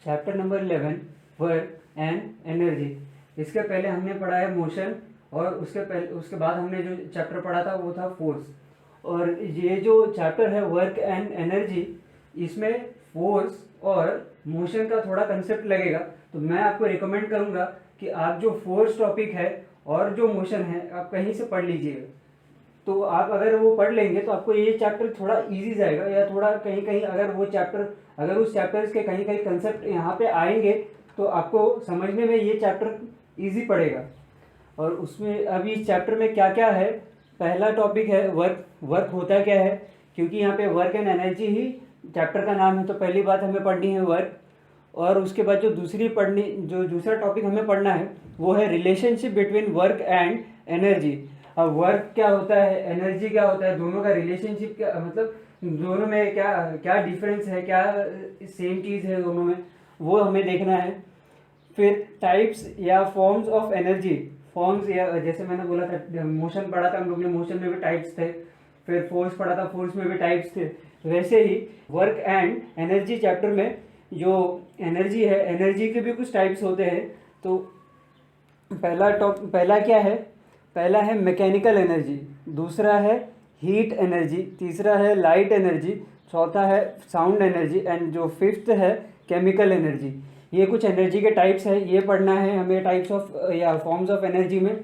Chapter number 11 work and energy. इसके पहले हमने पढ़ा है मोशन, और उसके बाद हमने जो चैप्टर पढ़ा था वो था फोर्स। और ये जो चैप्टर है वर्क एंड एनर्जी, इसमें फोर्स और मोशन का थोड़ा कंसेप्ट लगेगा। तो मैं आपको रिकमेंड करूँगा कि आप जो फोर्स टॉपिक है और जो मोशन है आप कहीं से पढ़ लीजिएगा। तो आप अगर वो पढ़ लेंगे तो आपको ये चैप्टर थोड़ा इजी जाएगा, या थोड़ा कहीं कहीं अगर उस चैप्टर्स के कहीं कहीं कंसेप्ट यहाँ पे आएंगे तो आपको समझने में ये चैप्टर इजी पड़ेगा। और उसमें अभी इस चैप्टर में क्या क्या है, पहला टॉपिक है वर्क। वर्क होता क्या है, क्योंकि यहाँ पे work and energy he chapter का नाम है, तो पहली बात हमें पढ़नी है वर्क। और उसके बाद जो दूसरा टॉपिक हमें पढ़ना है वो है relationship between work and energy. अब वर्क क्या होता है, एनर्जी क्या होता है, दोनों का रिलेशनशिप क्या, मतलब दोनों में क्या क्या डिफरेंस है, क्या सेम चीज़ है दोनों में, वो हमें देखना है। फिर टाइप्स या फॉर्म्स ऑफ एनर्जी, फॉर्म्स या जैसे मैंने बोला था मोशन पढ़ा था हम लोग ने, मोशन में भी टाइप्स थे। फिर फोर्स पढ़ा था, फोर्स में भी टाइप्स थे। वैसे ही वर्क एंड एनर्जी चैप्टर में जो एनर्जी है, एनर्जी के भी कुछ टाइप्स होते हैं। तो पहला क्या है, पहला है मैकेनिकल एनर्जी, दूसरा है हीट एनर्जी, तीसरा है लाइट एनर्जी, चौथा है साउंड एनर्जी, एंड जो फिफ्थ है केमिकल एनर्जी। ये कुछ एनर्जी के टाइप्स है, ये पढ़ना है हमें, टाइप्स ऑफ या फॉर्म्स ऑफ एनर्जी में।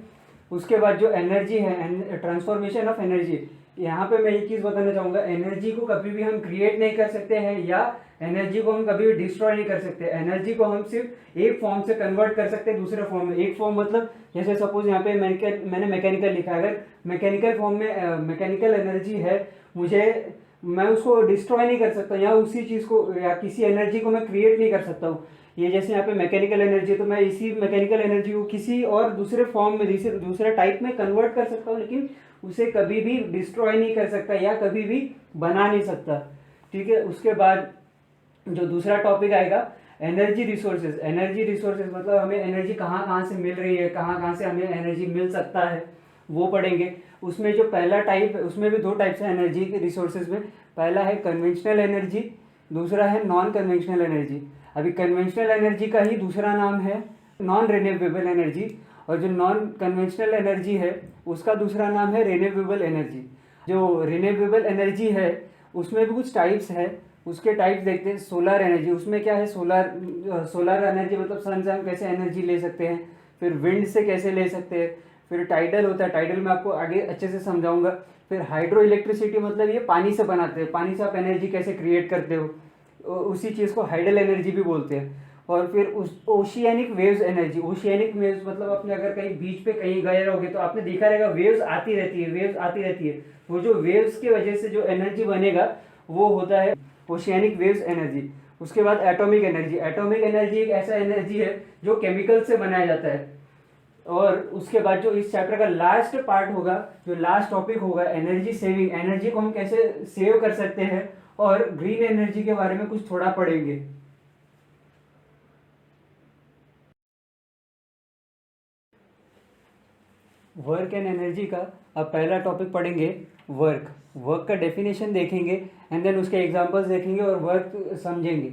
उसके बाद जो एनर्जी है, ट्रांसफॉर्मेशन ऑफ एनर्जी, यहाँ पे मैं एक चीज़ बताना चाहूँगा, एनर्जी को कभी भी हम क्रिएट नहीं कर सकते हैं, या एनर्जी को हम कभी भी डिस्ट्रॉय नहीं कर सकते। एनर्जी को हम सिर्फ एक फॉर्म से कन्वर्ट कर सकते हैं दूसरे फॉर्म में। एक फॉर्म मतलब जैसे सपोज यहाँ पे मैंने मैकेनिकल लिखा है, अगर मैकेनिकल फॉर्म में मैकेनिकल एनर्जी है, मैं उसको डिस्ट्रॉय नहीं कर सकता, या उसी चीज़ को या किसी एनर्जी को मैं क्रिएट नहीं कर सकता हूँ। ये जैसे यहाँ पे मैकेनिकल एनर्जी, तो मैं इसी मैकेनिकल एनर्जी को किसी और दूसरे फॉर्म में, दूसरे टाइप में कन्वर्ट कर सकता हूँ, लेकिन उसे कभी भी डिस्ट्रॉय नहीं कर सकता या कभी भी बना नहीं सकता। ठीक है। उसके बाद जो दूसरा टॉपिक आएगा एनर्जी रिसोर्सेज। एनर्जी रिसोर्सेज मतलब हमें एनर्जी कहाँ कहाँ से मिल रही है, कहाँ कहाँ से हमें एनर्जी मिल सकता है, वो पढ़ेंगे। उसमें जो पहला टाइप है, उसमें भी दो टाइप्स हैं एनर्जी के रिसोर्सेज में। पहला है कन्वेंशनल एनर्जी, दूसरा है नॉन कन्वेंशनल एनर्जी। अभी कन्वेंशनल एनर्जी का ही दूसरा नाम है नॉन रिन्यूएबल एनर्जी, और जो नॉन कन्वेंशनल एनर्जी है उसका दूसरा नाम है रिन्यूएबल एनर्जी। जो रिन्यूएबल एनर्जी है उसमें भी कुछ टाइप्स है, उसके टाइप्स देखते हैं। सोलर एनर्जी, उसमें क्या है, सोलर एनर्जी मतलब सन से हम कैसे एनर्जी ले सकते हैं, फिर विंड से कैसे ले सकते हैं। फिर टाइडल होता है, टाइडल में आपको आगे अच्छे से समझाऊंगा। फिर हाइड्रो इलेक्ट्रिसिटी मतलब ये पानी से बनाते हैं, पानी से आप एनर्जी कैसे क्रिएट करते हो, उसी चीज़ को हाइडल एनर्जी भी बोलते हैं। और फिर उस oceanic waves energy, oceanic waves मतलब आपने अगर कहीं बीच पे कहीं गए रहोगे तो आपने देखा रहेगा वेव्स आती रहती है, वेव्स आती रहती है। वो जो वेव्स की वजह से जो एनर्जी बनेगा वो होता है ओशियानिक वेव्स एनर्जी। उसके बाद एटॉमिक एनर्जी। एटॉमिक एनर्जी एक ऐसा एनर्जी है जो केमिकल से बनाया जाता है। और उसके बाद जो इस चैप्टर का लास्ट पार्ट होगा, जो लास्ट टॉपिक होगा, एनर्जी सेविंग, एनर्जी को हम कैसे सेव कर सकते हैं, और ग्रीन एनर्जी के बारे में कुछ थोड़ा पढ़ेंगे। वर्क एंड एनर्जी का अब पहला टॉपिक पढ़ेंगे वर्क। वर्क का डेफिनेशन देखेंगे, एंड देन उसके एग्जांपल्स देखेंगे और वर्क समझेंगे।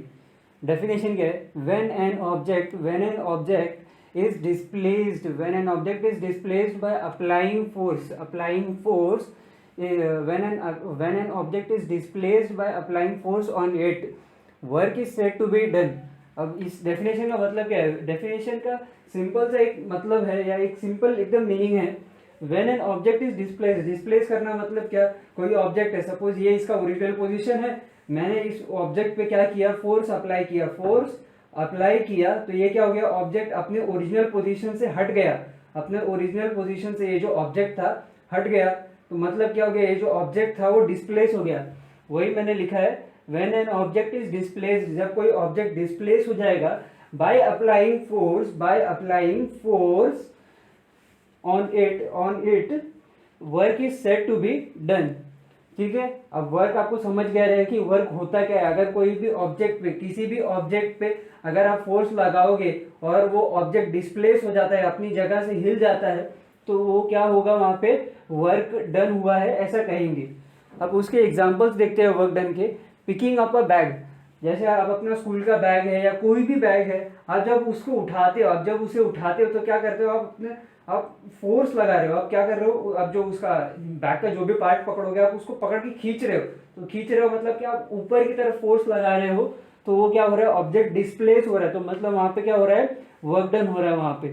डेफिनेशन क्या है, when an object is displaced, when an object is displaced by applying force, when an object is displaced by applying force on it, work is said to be done। अब इस definition का मतलब क्या है, definition का simple सा एक मतलब है, या एक सिंपल एकदम मीनिंग है। when an object is displaced, displace करना मतलब क्या, कोई ऑब्जेक्ट है, सपोज ये इसका ओरिजिनल पोजीशन है, मैंने इस ऑब्जेक्ट पे क्या किया, फोर्स अप्लाई किया, तो ये क्या हो गया, ऑब्जेक्ट अपने ओरिजिनल पोजीशन से हट गया, अपने ओरिजिनल पोजीशन से ये जो ऑब्जेक्ट था हट गया। तो मतलब क्या हो गया, ये जो ऑब्जेक्ट था वो डिस्प्लेस हो गया। वही मैंने लिखा है, when an object is displaced, जब कोई ऑब्जेक्ट डिस्प्लेस हो जाएगा by applying force on it work is said to be done. ठीक है। अब वर्क आपको समझ गया रहेगा कि वर्क होता क्या है। अगर कोई भी ऑब्जेक्ट पे, किसी भी ऑब्जेक्ट पे अगर आप फोर्स लगाओगे और वो ऑब्जेक्ट डिस्प्लेस हो जाता है, अपनी जगह से हिल जाता है, तो वो क्या होगा, वहां पे वर्क डन हुआ है ऐसा कहेंगे। अब उसके एग्जांपल्स देखते हैं वर्क डन के। पिकिंग अप अ बैग, जैसे आप अपना स्कूल का बैग है या कोई भी बैग है, आप जब उसको उठाते हो, आप जब उसे उठाते हो तो क्या करते हो, आप अपने आप फोर्स लगा रहे हो, आप क्या कर रहे हो, आप जो उसका बैग का जो भी पार्ट पकड़ोगे आप उसको पकड़ के खींच रहे हो। तो खींच रहे हो मतलब कि आप ऊपर की तरफ फोर्स लगा रहे हो, तो वो क्या हो रहा है, ऑब्जेक्ट डिस्प्लेस हो रहा है, तो मतलब वहां पे क्या हो रहा है, वर्क डन हो रहा है वहां पे।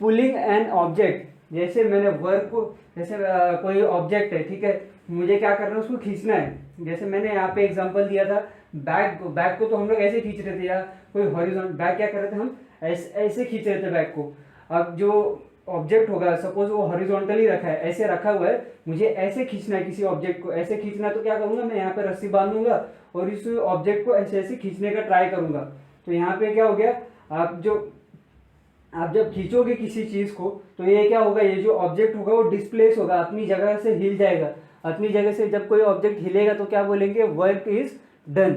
पुलिंग एन ऑब्जेक्ट, जैसे मैंने वर्क को, जैसे कोई ऑब्जेक्ट है, ठीक है, मुझे क्या करना है, उसको खींचना है। जैसे मैंने यहाँ पे एग्जांपल दिया था बैग को, बैग को तो हम लोग ऐसे खींच रहे थे, या कोई हॉरिजॉन्टल बैग क्या कर रहे थे, हम ऐसे खींच रहे थे बैग को। अब जो ऑब्जेक्ट होगा, सपोज वो हॉरिजॉन्टली रखा है, ऐसे रखा हुआ है, मुझे ऐसे खींचना है, किसी ऑब्जेक्ट को ऐसे खींचना है, तो क्या करूंगा, मैं यहाँ पे रस्सी बांधूंगा और इस ऑब्जेक्ट को ऐसे ऐसे खींचने का ट्राई करूंगा। तो यहाँ पे क्या हो गया, आप जब खींचोगे किसी चीज को, तो ये क्या होगा, ये जो ऑब्जेक्ट होगा वो डिस्प्लेस होगा, अपनी जगह से हिल जाएगा। अपनी जगह से जब कोई ऑब्जेक्ट हिलेगा तो क्या बोलेंगे, work is done.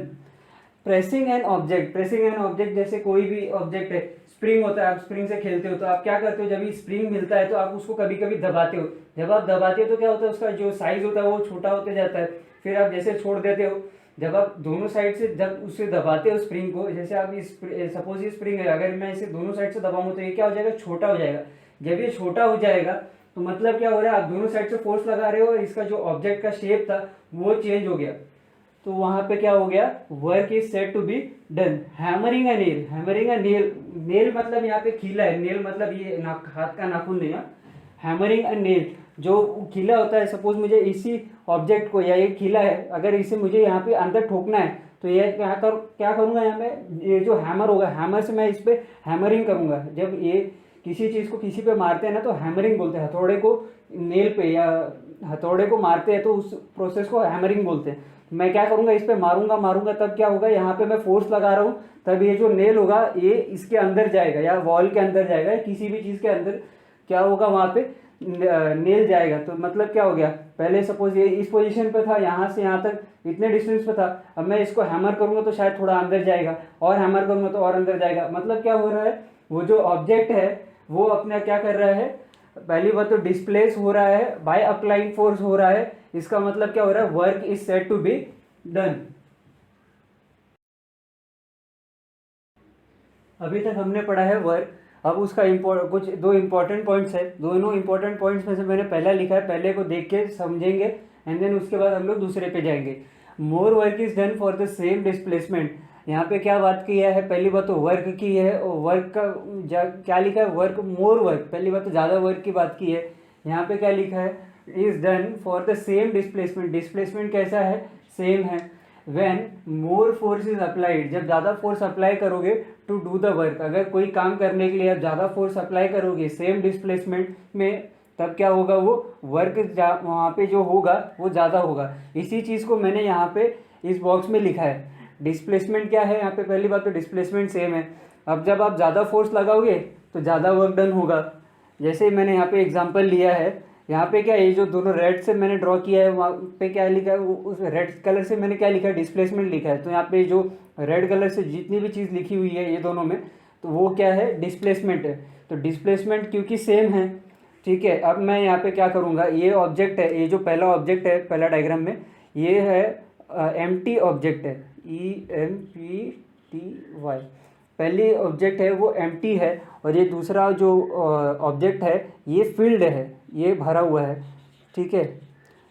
Pressing an object, pressing an object, जैसे कोई भी ऑब्जेक्ट है, स्प्रिंग होता है, आप स्प्रिंग से खेलते हो तो आप क्या करते हो, जब ये स्प्रिंग मिलता है तो आप उसको कभी कभी दबाते हो। जब आप दबाते हो तो क्या होता है, उसका जो साइज होता है वो छोटा होते जाता है, फिर आप जैसे छोड़ देते हो। जब आप दोनों साइड से जब उसे दबाते हो स्प्रिंग को, जैसे आप इस सपोज ये स्प्रिंग है, अगर मैं इसे दोनों साइड से दबाऊंगा तो ये क्या हो जाएगा, छोटा हो जाएगा। जब ये छोटा हो जाएगा तो मतलब क्या हो रहा है, आप दोनों साइड से फोर्स लगा रहे हो और इसका जो ऑब्जेक्ट का शेप था वो चेंज हो गया। तो वहां पे क्या हो गया, work is said to be done. Hammering a nail, hammering a nail, nail मतलब यहाँ पे खीला है, नेल मतलब ये हाथ का नाखून नहीं है। हैमरिंग अ नेल, जो खीला होता है, सपोज मुझे इसी ऑब्जेक्ट को, या ये खीला है, अगर इसे मुझे यहाँ पे अंदर ठोकना है तो ये क्या करूंगा, यहाँ पे ये जो हैमर होगा, हैमर से मैं इस पे हैमरिंग करूंगा। जब ये किसी चीज को किसी पे मारते हैं ना तो हैमरिंग बोलते हैं, हथौड़े को नेल पे या हथौड़े को मारते हैं तो उस प्रोसेस को हैमरिंग बोलते हैं। मैं क्या करूंगा, इस पे मारूंगा मारूंगा, तब क्या होगा, यहाँ पे मैं फोर्स लगा रहा हूँ, तब ये जो नेल होगा ये इसके अंदर जाएगा या वॉल के अंदर जाएगा, या किसी भी चीज के अंदर क्या होगा, वहां पे नेल जाएगा। तो मतलब क्या हो गया, पहले सपोज ये इस पोजीशन पे था, यहाँ से यहाँ तक इतने डिस्टेंस पे था, अब मैं इसको हैमर करूंगा तो शायद थोड़ा अंदर जाएगा, और हैमर करूंगा तो और अंदर जाएगा। मतलब क्या हो रहा है, वो जो ऑब्जेक्ट है वो अपना क्या कर रहा है, पहली बात तो डिस्प्लेस हो रहा है, बाय अप्लाइंग फोर्स हो रहा है। इसका मतलब क्या हो रहा है, work is said to be done. अभी तक हमने पढ़ा है वर्क। अब उसका कुछ दो इंपॉर्टेंट पॉइंट्स है, दोनों इंपॉर्टेंट पॉइंट्स में से मैंने पहला लिखा है, पहले को देख के समझेंगे एंड देन उसके बाद हम लोग दूसरे पे जाएंगे। More work is done for the same displacement. यहाँ पे क्या बात किया है, पहली बात तो वर्क की है, और वर्क का क्या लिखा है, वर्क मोर वर्क, पहली बात तो ज़्यादा वर्क की बात की है। यहाँ पे क्या लिखा है, is done for the same displacement, displacement कैसा है, सेम है। When more force is applied, जब ज़्यादा फोर्स अप्लाई करोगे टू डू द वर्क, अगर कोई काम करने के लिए आप ज़्यादा फोर्स अप्लाई करोगे सेम डिस्प्लेसमेंट में, तब क्या होगा, वो वर्क वहाँ पे जो होगा वो ज़्यादा होगा। इसी चीज़ को मैंने यहाँ पे इस बॉक्स में लिखा है। डिस्प्लेसमेंट क्या है यहाँ पे, पहली बात तो डिस्प्लेसमेंट सेम है। अब जब आप ज़्यादा फोर्स लगाओगे तो ज़्यादा वर्क डन होगा। जैसे मैंने यहाँ पे एग्जांपल लिया है, यहाँ पे क्या, ये जो दोनों रेड से मैंने ड्रॉ किया है, वहाँ पे क्या लिखा है, उस रेड कलर से मैंने क्या लिखा है, डिस्प्लेसमेंट लिखा है। तो यहाँ पे जो रेड कलर से जितनी भी चीज़ लिखी हुई है ये दोनों में, तो वो क्या है, डिस्प्लेसमेंट है। तो डिस्प्लेसमेंट क्योंकि सेम है, ठीक है। अब मैं यहाँ पे क्या करूँगा, ये ऑब्जेक्ट है, ये जो पहला ऑब्जेक्ट है पहला डायग्राम में, ये है एम्प्टी ऑब्जेक्ट है, EMPTY, पहली ऑब्जेक्ट है वो एम्प्टी है, और ये दूसरा जो ऑब्जेक्ट है ये फील्ड है, ये भरा हुआ है, ठीक है।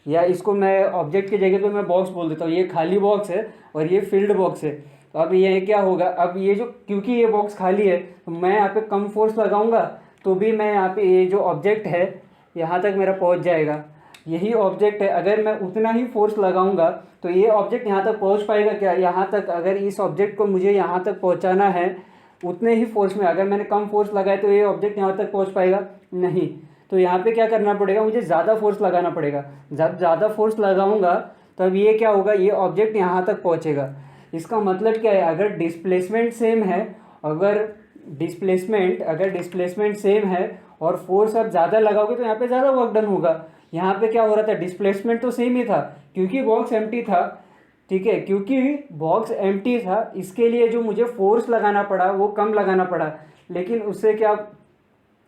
या इसको मैं ऑब्जेक्ट की जगह पे मैं बॉक्स बोल देता हूँ, ये खाली बॉक्स है और ये फील्ड बॉक्स है। तो अब ये क्या होगा, अब ये जो, क्योंकि ये बॉक्स खाली है तो मैं यहाँ पे कम फोर्स लगाऊंगा तो भी मैं यहाँ पे ये जो ऑब्जेक्ट है यहाँ तक मेरा पहुँच जाएगा। यही ऑब्जेक्ट है, अगर मैं उतना ही फोर्स लगाऊंगा तो ये ऑब्जेक्ट यहाँ तक पहुँच पाएगा क्या, यहाँ तक, अगर इस ऑब्जेक्ट को मुझे यहाँ तक पहुँचाना है उतने ही फोर्स में, अगर मैंने कम फोर्स लगाया तो ये ऑब्जेक्ट यहाँ तक पहुँच पाएगा नहीं। तो यहाँ पे क्या करना पड़ेगा, मुझे ज़्यादा फोर्स लगाना पड़ेगा। जब ज़्यादा फोर्स लगाऊंगा तब ये क्या होगा, ये ऑब्जेक्ट यहाँ तक पहुँचेगा। इसका मतलब क्या है, अगर डिस्प्लेसमेंट सेम है, अगर डिस्प्लेसमेंट सेम है और फोर्स आप ज़्यादा लगाओगे तो यहाँ पे ज़्यादा वर्क डन होगा। यहाँ पे क्या हो रहा था, डिस्प्लेसमेंट तो सेम ही था क्योंकि बॉक्स एम्प्टी था, ठीक है, क्योंकि बॉक्स एम्प्टी था इसके लिए जो मुझे फोर्स लगाना पड़ा वो कम लगाना पड़ा, लेकिन उससे क्या,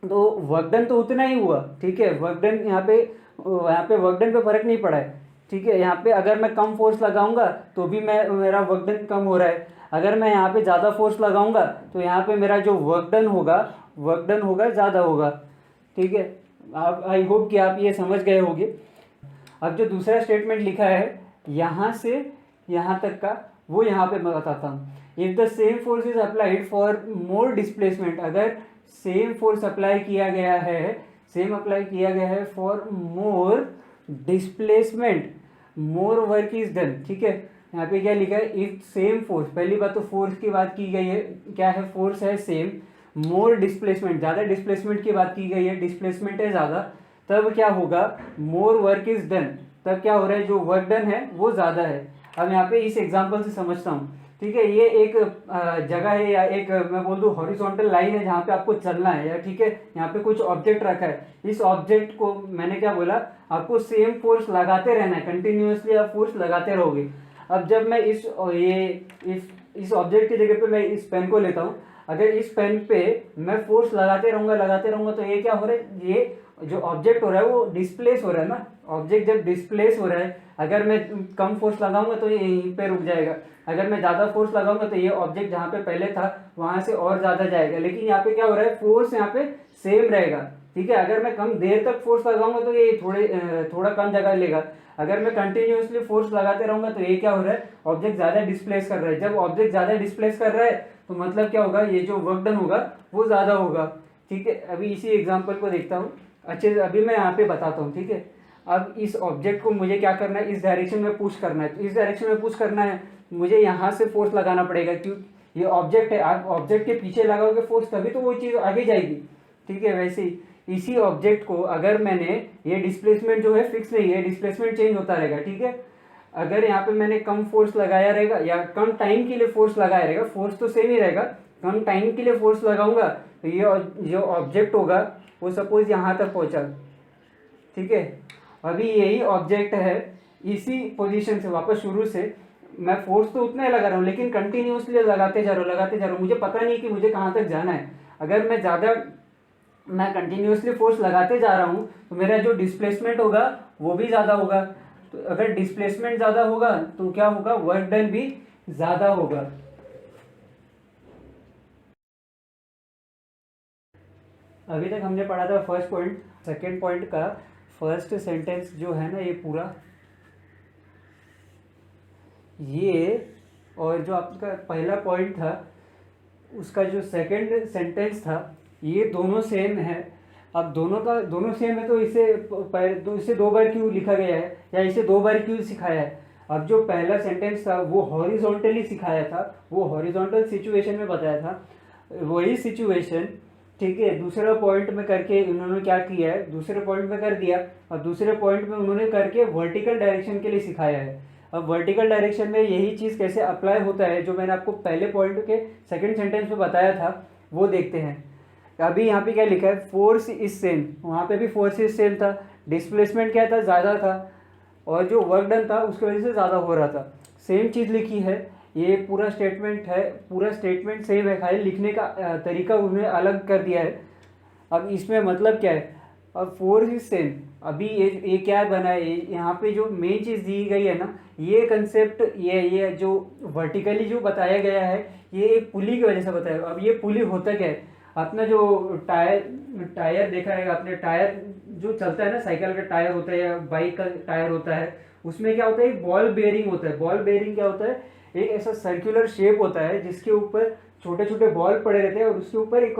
तो वर्क डन तो उतना ही हुआ, ठीक है। वर्क डन यहाँ पे वर्क डन पे फर्क नहीं पड़ा है, ठीक है। यहाँ पे अगर मैं कम फोर्स लगाऊंगा तो भी मेरा वर्क डन कम हो रहा है, अगर मैं यहाँ पे ज़्यादा फोर्स लगाऊंगा तो यहाँ पे मेरा जो वर्क डन होगा ज़्यादा होगा। ठीक है, आप आई होप कि आप ये समझ गए होंगे। अब जो दूसरा स्टेटमेंट लिखा है यहाँ से यहाँ तक का, वो यहाँ पे मैं बताता हूँ। If the same force is applied for more displacement, अगर सेम फोर्स अप्लाई किया गया है for more displacement, more work is done. ठीक है, यहाँ पे क्या लिखा है, इफ सेम फोर्स, पहली बात तो फोर्स की बात की गई है, क्या है, फोर्स है सेम, मोर डिस्प्लेसमेंट, ज़्यादा डिस्प्लेसमेंट की बात की गई है, डिस्प्लेसमेंट है ज़्यादा, तब क्या होगा, मोर वर्क इज डन, तब क्या हो रहा है, जो वर्क डन है वो ज़्यादा है। अब यहाँ पे इस एग्जांपल से समझता हूँ। ठीक है, ये एक जगह है या एक मैं बोल दूँ हॉरिजॉन्टल लाइन है जहाँ पे आपको चलना है, या ठीक है, यहाँ पे कुछ ऑब्जेक्ट रखा है, इस ऑब्जेक्ट को मैंने क्या बोला, आपको सेम फोर्स लगाते रहना है, कंटिन्यूअसली आप फोर्स लगाते रहोगे। अब जब मैं इस ऑब्जेक्ट की जगह पे मैं इस पेन को लेता हूँ, अगर इस पेन पे मैं फोर्स लगाते रहूंगा तो ये क्या हो रहा है, ये जो ऑब्जेक्ट हो रहा है वो डिस्प्लेस हो रहा है ना। ऑब्जेक्ट जब डिस्प्लेस हो रहा है, अगर मैं कम फोर्स लगाऊंगा तो ये यहीं पे रुक जाएगा, अगर मैं ज़्यादा फोर्स लगाऊंगा तो ये ऑब्जेक्ट जहाँ पे पहले था वहाँ से और ज़्यादा जाएगा। लेकिन यहाँ पे क्या हो रहा है, फोर्स यहाँ पे सेम रहेगा। ठीक है, अगर मैं कम देर तक फोर्स लगाऊंगा तो ये थोड़ा कम जगह लेगा, अगर मैं कंटिन्यूअसली फोर्स लगाते रहूंगा तो ये क्या हो रहा है, ऑब्जेक्ट ज़्यादा डिस्प्लेस कर रहा है। जब ऑब्जेक्ट ज़्यादा डिस्प्लेस कर रहा है तो मतलब क्या होगा, ये जो वर्क डन होगा वो ज़्यादा होगा। ठीक है, अभी इसी एग्जाम्पल को देखता हूँ अच्छे से, अभी मैं यहाँ पे बताता हूँ। ठीक है, अब इस ऑब्जेक्ट को मुझे क्या करना है, इस डायरेक्शन में पुश करना है, तो इस डायरेक्शन में पुश करना है, मुझे यहाँ से फोर्स लगाना पड़ेगा, क्यों, ये ऑब्जेक्ट है, आप ऑब्जेक्ट के पीछे लगाओगे फोर्स तभी तो वो चीज़ आगे जाएगी। ठीक है, वैसे ही इसी ऑब्जेक्ट को अगर मैंने, ये डिस्प्लेसमेंट जो है फिक्स नहीं है, डिस्प्लेसमेंट चेंज होता रहेगा। ठीक है, अगर यहाँ पे मैंने कम फोर्स लगाया रहेगा या कम टाइम के लिए फोर्स लगाया रहेगा, फोर्स तो सेम ही रहेगा, कम टाइम के लिए फोर्स लगाऊंगा तो ये जो ऑब्जेक्ट होगा वो सपोज यहाँ तक पहुँचा। ठीक है, अभी यही ऑब्जेक्ट है, इसी पोजीशन से वापस शुरू से मैं फोर्स तो उतना ही लगा रहा हूँ, लेकिन कंटिन्यूसली लगाते जा रहा हूँ, मुझे पता नहीं कि मुझे कहाँ तक जाना है। अगर मैं कंटिन्यूसली फोर्स लगाते जा रहा हूँ तो मेरा जो डिस्प्लेसमेंट होगा वो भी ज़्यादा होगा। तो अगर डिस्प्लेसमेंट ज़्यादा होगा तो क्या होगा, वर्क डन भी ज़्यादा होगा। अभी तक हमने पढ़ा था फर्स्ट पॉइंट, सेकेंड पॉइंट का फर्स्ट सेंटेंस जो है ना, ये पूरा ये, और जो आपका पहला पॉइंट था उसका जो सेकंड सेंटेंस था, ये दोनों सेम है। अब दोनों सेम है तो इसे दो बार क्यों लिखा गया है या इसे दो बार क्यों सिखाया है। अब जो पहला सेंटेंस था वो हॉरिजॉन्टली सिखाया था, वो हॉरिजॉन्टल सिचुएशन में बताया था, वही सिचुएशन ठीक है दूसरा पॉइंट में करके उन्होंने क्या किया है, दूसरे पॉइंट में कर दिया, और दूसरे पॉइंट में उन्होंने करके वर्टिकल डायरेक्शन के लिए सिखाया है। अब वर्टिकल डायरेक्शन में यही चीज़ कैसे अप्लाई होता है, जो मैंने आपको पहले पॉइंट के सेकंड सेंटेंस में बताया था, वो देखते हैं। अभी यहाँ पे क्या लिखा है, फोर्स इज सेम, वहाँ पे भी फोर्स इज सेम था, डिस्प्लेसमेंट क्या था, ज़्यादा था, और जो वर्क डन था उसकी वजह से ज़्यादा हो रहा था। सेम चीज़ लिखी है, ये पूरा स्टेटमेंट है, पूरा स्टेटमेंट सेम है, खाली लिखने का तरीका उन्होंने अलग कर दिया है। अब इसमें मतलब क्या है, अब फोर्स इज सेम, अभी ये क्या बना है, यहाँ पे जो मेन चीज़ दी गई है ना, ये कंसेप्ट, ये जो वर्टिकली जो बताया गया है, ये एक पुली की वजह से बताया। अब ये पुली होता क्या है, अपना जो टायर देखा है आपने, टायर जो चलता है ना, साइकिल का टायर होता है या बाइक का टायर होता है, उसमें क्या होता है, एक बॉल बेयरिंग होता है। बॉल बेयरिंग क्या होता है, एक ऐसा सर्कुलर शेप होता है जिसके ऊपर छोटे छोटे बॉल पड़े रहते हैं, और उसके ऊपर एक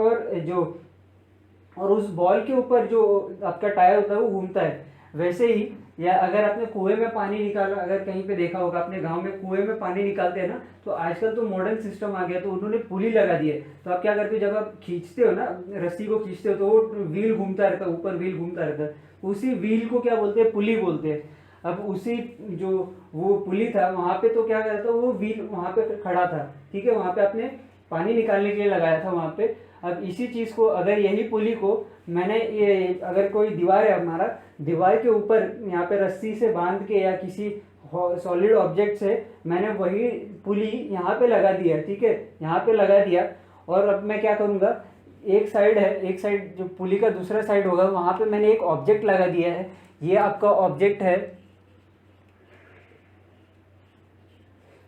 और उस बॉल के ऊपर जो आपका टायर होता है वो घूमता है। वैसे ही, या अगर आपने कुएं में पानी निकाला, अगर कहीं पे देखा होगा अपने गांव में कुएं में पानी निकालते हैं ना, तो आजकल तो मॉडर्न सिस्टम आ गया, तो उन्होंने पुली लगा दी है। तो आप क्या करते हो, जब आप खींचते हो ना, रस्सी को खींचते हो तो वो व्हील घूमता रहता है, ऊपर व्हील घूमता रहता है, उसी व्हील को क्या बोलते हैं, पुली बोलते हैं। अब उसी जो वो पुली था वहाँ पे, तो क्या करता, वो व्हील वहाँ पे खड़ा था, ठीक है, वहाँ पे आपने पानी निकालने के लिए लगाया था वहाँ पे। अब इसी चीज़ को, अगर यही पुली को मैंने, ये अगर कोई दीवार है हमारा, दीवार के ऊपर यहाँ पे रस्सी से बांध के या किसी सॉलिड ऑब्जेक्ट से मैंने वही पुली यहाँ पे लगा दिया, ठीक है, यहाँ पे लगा दिया। और अब मैं क्या करूँगा, एक साइड जो पुली का दूसरा साइड होगा, वहाँ पे मैंने एक ऑब्जेक्ट लगा दिया है। ये आपका ऑब्जेक्ट है,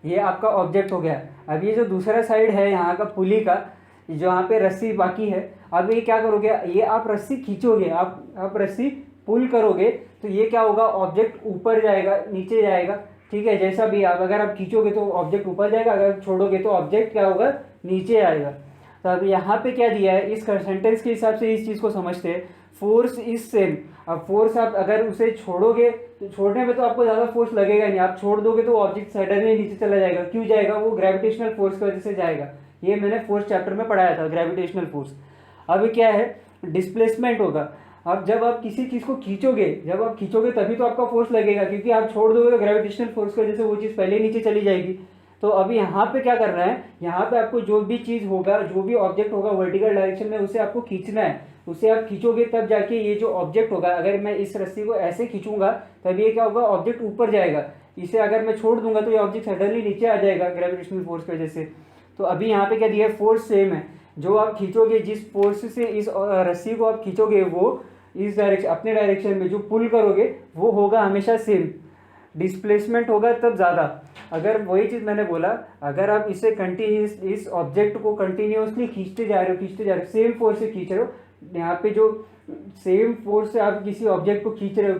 ये आपका ऑब्जेक्ट हो गया। अब ये जो दूसरा साइड है यहाँ का पुली का, जो यहाँ पे रस्सी बाकी है, अब ये क्या करोगे, ये आप रस्सी खींचोगे, आप रस्सी पुल करोगे तो ये क्या होगा, ऑब्जेक्ट ऊपर जाएगा नीचे जाएगा, ठीक है, जैसा भी आप, अगर आप खींचोगे तो ऑब्जेक्ट ऊपर जाएगा, अगर छोड़ोगे तो ऑब्जेक्ट क्या होगा, नीचे आएगा। तो अब यहाँ पे क्या दिया है, इस सेंटेंस के हिसाब से इस चीज़ को समझते हैं, फोर्स इज सेम। अब फोर्स आप अगर उसे छोड़ोगे तो छोड़ने में तो आपको ज़्यादा फोर्स लगेगा नहीं, आप छोड़ दोगे तो ऑब्जेक्ट सडनली नीचे चला जाएगा। क्यों जाएगा, वो ग्रेविटेशनल फोर्स की वजह से जाएगा। ये मैंने फोर्स चैप्टर में पढ़ाया था, ग्रेविटेशनल फोर्स। अब क्या है, डिस्प्लेसमेंट होगा। अब जब आप किसी चीज़ को खींचोगे, जब आप खींचोगे तभी तो आपका फोर्स लगेगा, क्योंकि आप छोड़ दोगे तो ग्रेविटेशनल फोर्स की वजह से वो चीज़ पहले नीचे चली जाएगी। तो अभी यहाँ पे क्या करना है, यहाँ पे आपको जो भी चीज़ होगा, जो भी ऑब्जेक्ट होगा वर्टिकल डायरेक्शन में, उसे आपको खींचना है। उसे आप खींचोगे तब जाके ये जो ऑब्जेक्ट होगा, अगर मैं इस रस्सी को ऐसे खींचूंगा तब ये क्या होगा, ऑब्जेक्ट ऊपर जाएगा। इसे अगर मैं छोड़ दूंगा तो ये ऑब्जेक्ट सडनली नीचे आ जाएगा ग्रेविटेशनल फोर्स की वजह से। तो अभी यहाँ पे क्या दिया है, फोर्स सेम है। जो आप खींचोगे, जिस फोर्स से इस रस्सी को आप खींचोगे, वो इस डायरेक्शन, अपने डायरेक्शन में जो पुल करोगे वो होगा हमेशा सेम। डिस्प्लेसमेंट होगा तब ज़्यादा। अगर वही चीज़ मैंने बोला, अगर आप इसे कंटिन्यूस, इस ऑब्जेक्ट को कंटिन्यूसली खींचते जा रहे हो, सेम फोर्स से खींच रहे हो, यहाँ पे जो सेम फोर्स से आप किसी ऑब्जेक्ट को खींच रहे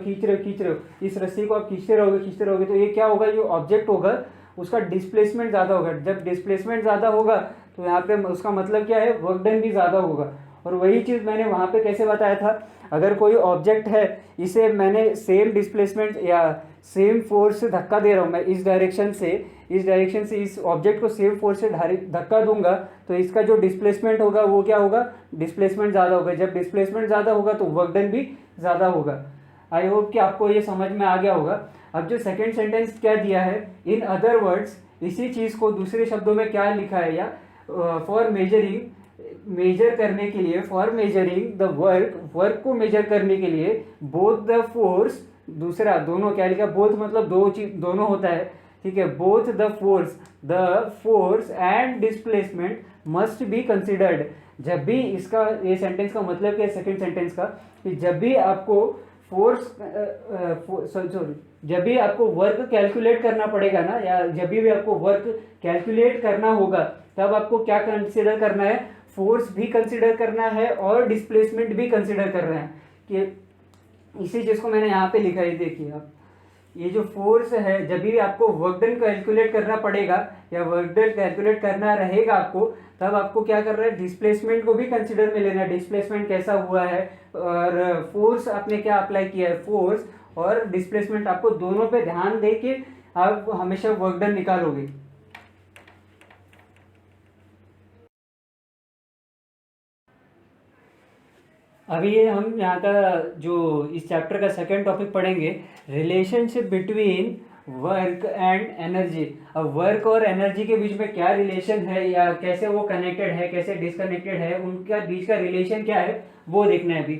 हो, इस रस्सी को आप खींचते रहोगे तो ये क्या होगा, जो ऑब्जेक्ट होगा उसका डिस्प्लेसमेंट ज़्यादा होगा। जब डिस्प्लेसमेंट ज़्यादा होगा तो यहाँ पे उसका मतलब क्या है, वर्क डन भी ज़्यादा होगा। और वही चीज़ मैंने वहाँ पे कैसे बताया था, अगर कोई ऑब्जेक्ट है, इसे मैंने सेम डिस्प्लेसमेंट या सेम फोर्स से धक्का दे रहा हूँ, मैं इस डायरेक्शन से इस ऑब्जेक्ट को सेम फोर्स से धक्का दूंगा, तो इसका जो डिस्प्लेसमेंट होगा वो क्या होगा, डिस्प्लेसमेंट ज़्यादा होगा। जब डिस्प्लेसमेंट ज़्यादा होगा तो वर्क डन भी ज़्यादा होगा। आई होप कि आपको ये समझ में आ गया होगा। अब जो सेकेंड सेंटेंस क्या दिया है, इन अदर वर्ड्स, इसी चीज़ को दूसरे शब्दों में क्या लिखा है, या फॉर मेजर करने के लिए, फॉर मेजरिंग द वर्क को मेजर करने के लिए, बोथ द फोर्स, दूसरा दोनों क्या लिखा, बोथ मतलब दो चीज, दोनों होता है, ठीक है, both the force and displacement must be considered. जब भी इसका, ये सेंटेंस का मतलब क्या है, सेकेंड सेंटेंस का, कि जब भी आपको जब भी आपको वर्क कैलकुलेट करना पड़ेगा ना, या जब भी आपको वर्क कैलकुलेट करना होगा, तब आपको क्या कंसिडर करना है, फोर्स भी कंसिडर करना है और डिस्प्लेसमेंट भी कंसिडर करना है। कि इसी चीज़ को मैंने यहाँ पे लिखा है, देखिए आप, ये जो फोर्स है, जब भी आपको वर्क डन कैलकुलेट करना पड़ेगा या वर्क डन कैलकुलेट करना रहेगा आपको, तब आपको क्या करना है, डिस्प्लेसमेंट को भी कंसिडर में लेना है, डिस्प्लेसमेंट कैसा हुआ है, और फोर्स आपने क्या अप्लाई किया है, फोर्स और डिस्प्लेसमेंट, आपको दोनों पे ध्यान दे के आप हमेशा वर्क डन निकालोगे। अभी ये हम यहाँ का जो इस चैप्टर का सेकंड टॉपिक पढ़ेंगे, relationship between work and energy. अब वर्क और एनर्जी के बीच में क्या रिलेशन है, या कैसे वो कनेक्टेड है, कैसे डिसकनेक्टेड है, उनका बीच का रिलेशन क्या है, वो देखना है अभी।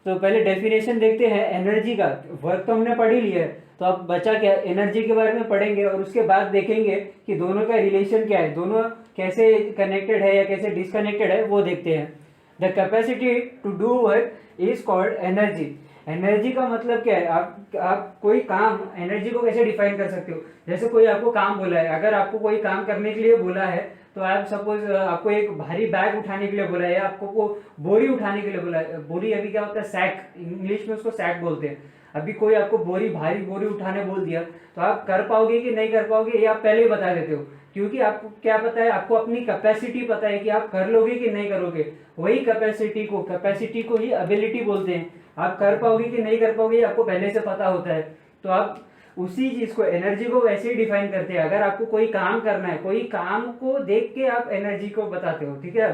तो पहले डेफिनेशन देखते हैं एनर्जी का। वर्क तो हमने पढ़ ही लिया है, तो अब बचा क्या, एनर्जी के बारे में पढ़ेंगे, और उसके बाद देखेंगे कि दोनों का रिलेशन क्या है, दोनों कैसे कनेक्टेड है या कैसे डिसकनेक्टेड है, वो देखते हैं। The capacity to do work is called energy. Energy का मतलब क्या है, आप कोई काम, एनर्जी को कैसे डिफाइन कर सकते हो, जैसे कोई आपको काम बोला है, अगर आपको कोई काम करने के लिए बोला है, तो आप सपोज आपको एक भारी बैग उठाने के लिए बोला है, या आपको को बोरी उठाने के लिए बोला है, बोरी अभी क्या होता है, सैक, इंग्लिश में उसको सैक बोलते हैं। अभी कोई आपको भारी बोरी उठाने बोल दिया, तो आप कर पाओगे कि नहीं कर पाओगे, ये आप पहले ही बता देते हो, क्योंकि आपको क्या पता है, आपको अपनी कैपेसिटी पता है कि आप कर लोगे कि नहीं करोगे। वही कैपेसिटी को ही एबिलिटी बोलते हैं। आप कर पाओगे कि नहीं कर पाओगे, आपको पहले से पता होता है। तो आप उसी चीज को, एनर्जी को वैसे ही डिफाइन करते हैं। अगर आपको कोई काम करना है, कोई काम को देख के आप एनर्जी को बताते हो, ठीक है।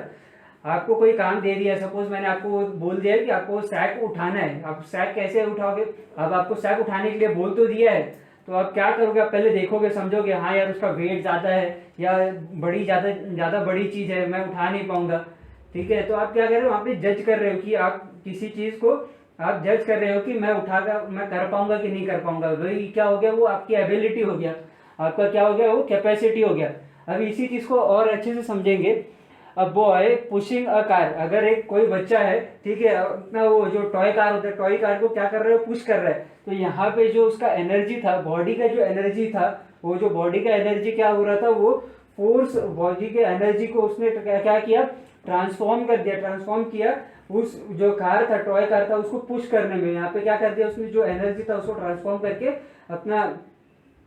आपको कोई काम दे दिया, सपोज मैंने आपको बोल दिया कि आपको सैक उठाना है, आप सैक कैसे उठाओगे, अब आपको सैक उठाने के लिए बोल तो दिया है, तो आप क्या करोगे, आप पहले देखोगे, समझोगे, हाँ यार उसका वेट ज़्यादा है, या ज़्यादा बड़ी चीज़ है, मैं उठा नहीं पाऊंगा, ठीक है। तो आप क्या कर रहे हो, वहाँ पे जज कर रहे हो कि आप किसी चीज़ को आप जज कर रहे हो कि मैं कर पाऊंगा कि नहीं कर पाऊंगा। वही क्या हो गया, वो आपकी एबिलिटी हो गया, आपका क्या हो गया, वो कैपेसिटी हो गया। अब इसी चीज़ को और अच्छे से समझेंगे। A boy pushing a car, अगर एक कोई बच्चा है, ठीक है, अपना वो जो टॉय कार होता है, टॉय कार को क्या कर रहा है, पुश कर रहा है, तो यहाँ पे जो उसका एनर्जी था, बॉडी का जो एनर्जी था, वो जो बॉडी का एनर्जी क्या हो रहा था, वो फोर्स बॉडी के एनर्जी को उसने क्या किया, ट्रांसफॉर्म कर दिया, ट्रांसफॉर्म किया उस जो कार था, टॉय कार था, उसको पुश करने में। यहाँ पे क्या कर दिया उसने, जो एनर्जी था उसको ट्रांसफॉर्म करके अपना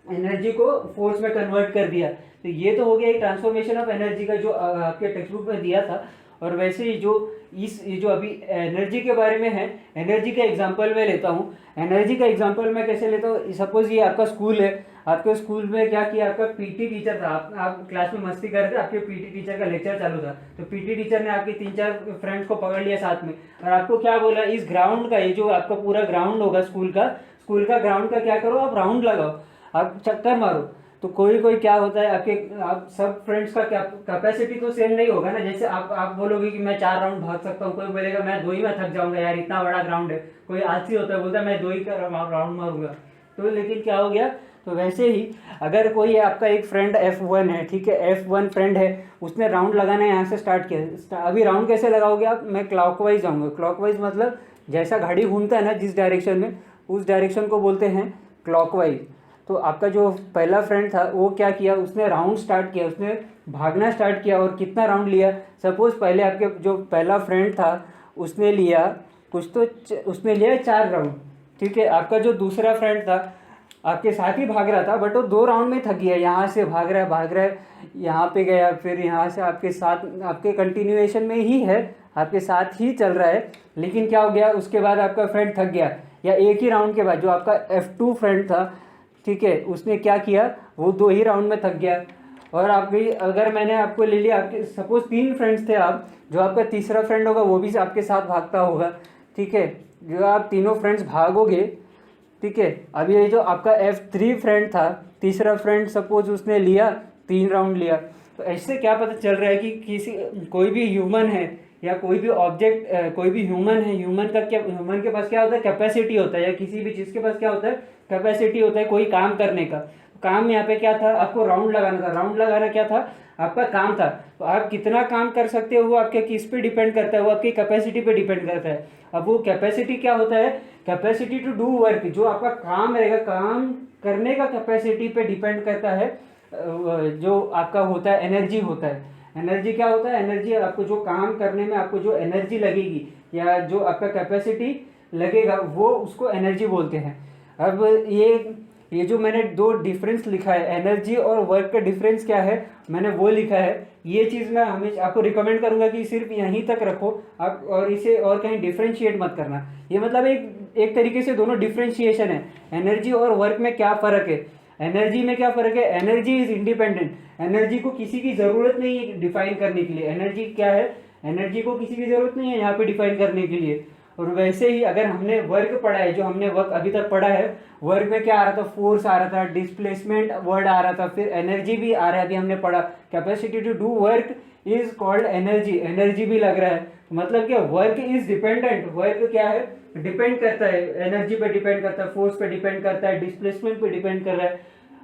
एनर्जी को फोर्स में कन्वर्ट कर दिया। तो ये तो हो गया एक ट्रांसफॉर्मेशन ऑफ एनर्जी का जो आपके टेक्स्ट बुक में दिया था। और वैसे ही ये जो अभी एनर्जी के बारे में है, एनर्जी का एग्जांपल मैं लेता हूँ। एनर्जी का एग्जांपल मैं कैसे लेता हूँ, सपोज ये आपका स्कूल है, आपके स्कूल में क्या किया, आपका पीटी टीचर था, आप क्लास में मस्ती कर रहे थे, आपके पीटी टीचर का लेक्चर चालू था, तो पीटी टीचर ने आपके 3-4 फ्रेंड्स को पकड़ लिया साथ में और आपको क्या बोला, इस ग्राउंड का, ये जो आपका पूरा ग्राउंड होगा स्कूल का ग्राउंड का क्या करो, आप राउंड लगाओ, आप चक्कर मारो। तो कोई क्या होता है, आप सब फ्रेंड्स का कैपेसिटी तो सेम नहीं होगा ना। जैसे आप बोलोगे कि मैं 4 राउंड भाग सकता हूँ, कोई बोलेगा मैं 2 ही में थक जाऊंगा यार, इतना बड़ा ग्राउंड है। कोई आलसी होता है, बोलता है मैं 2 ही का राउंड मारूंगा। तो लेकिन क्या हो गया, तो वैसे ही अगर कोई आपका एक फ्रेंड F1 है, ठीक है, F1 फ्रेंड है, उसने राउंड लगाना यहाँ से स्टार्ट किया। अभी राउंड कैसे लगाओगे आप, मैं क्लॉकवाइज जाऊँगा। क्लॉकवाइज मतलब जैसा घड़ी घूमता है ना जिस डायरेक्शन में, उस डायरेक्शन को बोलते हैं क्लॉकवाइज। तो आपका जो पहला फ्रेंड था वो क्या किया, उसने राउंड स्टार्ट किया, उसने भागना स्टार्ट किया। और कितना राउंड लिया, सपोज पहले आपके जो पहला फ्रेंड था उसने लिया उसने लिया 4 राउंड, ठीक है। आपका जो दूसरा फ्रेंड था आपके साथ ही भाग रहा था, बट वो 2 राउंड में थक गया, यहाँ से भाग रहा है, यहाँ पे गया, फिर यहाँ से आपके साथ आपके कंटिन्यूएशन में ही है, आपके साथ ही चल रहा है। लेकिन क्या हो गया, उसके बाद आपका फ्रेंड थक गया, या एक ही राउंड के बाद जो आपका F2 फ्रेंड था, ठीक है, उसने क्या किया, वो 2 ही राउंड में थक गया। और अगर मैंने आपको ले लिया, आपके सपोज 3 फ्रेंड्स थे आप, जो आपका तीसरा फ्रेंड होगा वो भी आपके साथ भागता होगा, ठीक है। जो आप तीनों फ्रेंड्स भागोगे, ठीक है। अब ये जो आपका F3 फ्रेंड था, तीसरा फ्रेंड, सपोज उसने लिया 3 राउंड लिया। तो ऐसे क्या पता चल रहा है कि कोई भी ह्यूमन है या कोई भी ऑब्जेक्ट, कोई भी ह्यूमन है, ह्यूमन के पास क्या होता है, कैपेसिटी होता है, या किसी भी चीज़ के पास क्या होता है, कैपेसिटी होता है कोई काम करने का। काम यहाँ पे क्या था, आपको राउंड लगाना था। राउंड लगाना क्या था, आपका काम था। तो आप कितना काम कर सकते हो वो आपके किस पे डिपेंड करता है, वो आपकी कैपेसिटी पे डिपेंड करता है। अब वो कैपेसिटी क्या होता है, कैपेसिटी टू डू वर्क, जो आपका काम रहेगा, काम करने का कैपेसिटी पे डिपेंड करता है। जो आपका होता है एनर्जी होता है। एनर्जी क्या होता है, एनर्जी आपको जो काम करने में आपको जो एनर्जी लगेगी या जो आपका कैपेसिटी लगेगा वो उसको एनर्जी बोलते हैं। अब ये जो मैंने 2 डिफरेंस लिखा है, एनर्जी और वर्क का डिफरेंस क्या है, मैंने वो लिखा है। ये चीज़ मैं हमेशा आपको रिकमेंड करूंगा कि सिर्फ यहीं तक रखो आप, और इसे और कहीं डिफरेंशिएट मत करना। ये मतलब एक तरीके से दोनों डिफरेंशिएशन है। एनर्जी और वर्क में क्या फ़र्क है, एनर्जी में क्या फ़र्क है, एनर्जी इज़ इंडिपेंडेंट। एनर्जी को किसी की ज़रूरत नहीं है डिफाइन करने के लिए। एनर्जी क्या है, एनर्जी को किसी की ज़रूरत नहीं है यहाँ पे डिफाइन करने के लिए। और वैसे ही अगर हमने वर्क पढ़ा है, जो हमने वर्क अभी तक पढ़ा है, वर्क में क्या आ रहा था, फोर्स आ रहा था, डिस्प्लेसमेंट वर्ड आ रहा था, फिर एनर्जी भी आ रहा है। अभी हमने पढ़ा capacity to do work is called energy, energy भी लग रहा है। मतलब क्या, वर्क इज डिपेंडेंट। वर्क क्या है, डिपेंड करता है, एनर्जी पे डिपेंड करता है, फोर्स पे डिपेंड करता है, डिस्प्लेसमेंट पे डिपेंड कर रहा है।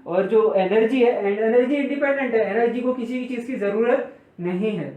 और जो एनर्जी है, एनर्जी इंडिपेंडेंट है, एनर्जी को किसी भी चीज़ की ज़रूरत नहीं है।